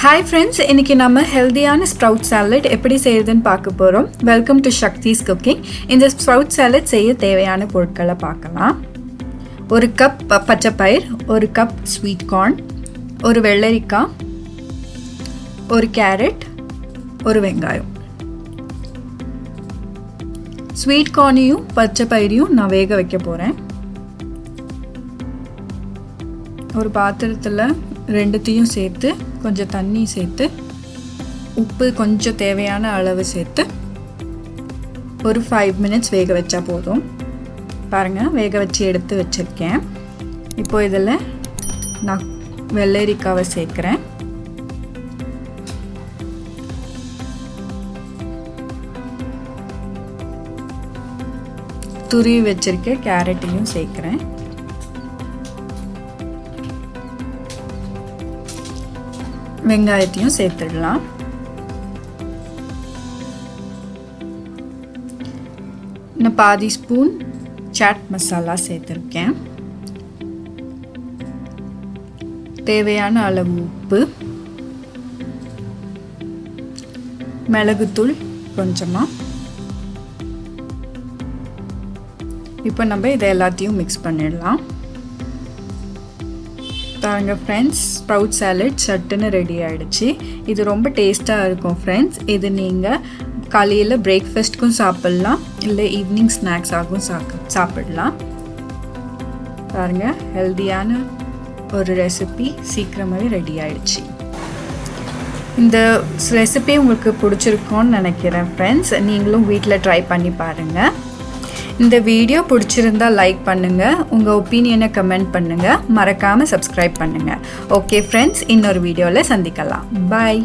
Hi friends, இன்னைக்கு நம்ம ஹெல்தியான ஸ்ப்ரவுட் சாலட் எப்படி செய்யறதுன்னு பார்க்க போறோம். Welcome to Sakthis cooking. இந்த ஸ்ப்ரவுட் சாலட் செய்ய தேவையான பொருட்களை பார்க்கலாம். ஒரு கப் பச்சைப்பயிர், ஒரு கப் ஸ்வீட் கார்ன், ஒரு வெள்ளரிக்காய், ஒரு கேரட், ஒரு வெங்காயம். ஸ்வீட் கார்னையும் பச்சைப்பயிரையும் நான் வேக வைக்க போறேன். ஒரு பாத்திரத்தில் ரெண்டுத்தையும் சேர்த்து கொஞ்சம் தண்ணி சேர்த்து உப்பு கொஞ்சம் தேவையான அளவு சேர்த்து ஒரு 5 minutes வேக வச்சா போதும். பாருங்கள், வேக வச்சு எடுத்து வச்சுருக்கேன். இப்போ இதில் நான் வெள்ளரிக்காவை சேர்க்குறேன். துருவி வச்சிருக்க கேரட்டையும் சேர்க்குறேன். வெங்காயத்தையும் சேர்த்துடலாம். நான் பாதி ஸ்பூன் சாட் மசாலா சேர்த்துருக்கேன். தேவையான அளவு உப்பு, மிளகுத்தூள் கொஞ்சமாக. இப்போ நம்ம இதை எல்லாத்தையும் மிக்ஸ் பண்ணிடலாம். பாருங்க ஃப்ரெண்ட்ஸ், ஸ்ப்ரவுட் சாலட் சட்டுன்னு ரெடி ஆகிடுச்சு. இது ரொம்ப டேஸ்ட்டாக இருக்கும் ஃப்ரெண்ட்ஸ். இது நீங்கள் காலையில் பிரேக்ஃபாஸ்ட்க்கும் சாப்பிட்லாம், இல்லை ஈவினிங் ஸ்நாக்ஸாகவும் சாப்பிடலாம். பாருங்கள், ஹெல்தியான ஒரு ரெசிபி சீக்கிரமாகவே ரெடி ஆகிடுச்சு. இந்த ரெசிபி உங்களுக்கு பிடிச்சிருக்கோன்னு நினைக்கிறேன் ஃப்ரெண்ட்ஸ். நீங்களும் வீட்டில் ட்ரை பண்ணி பாருங்கள். இந்த வீடியோ பிடிச்சிருந்தா லைக் பண்ணுங்கள், உங்கள் ஒப்பீனியனை கமெண்ட் பண்ணுங்கள், மறக்காமல் சப்ஸ்கிரைப் பண்ணுங்கள். ஓகே ஃப்ரெண்ட்ஸ், இன்னொரு வீடியோவில் சந்திக்கலாம். பாய்.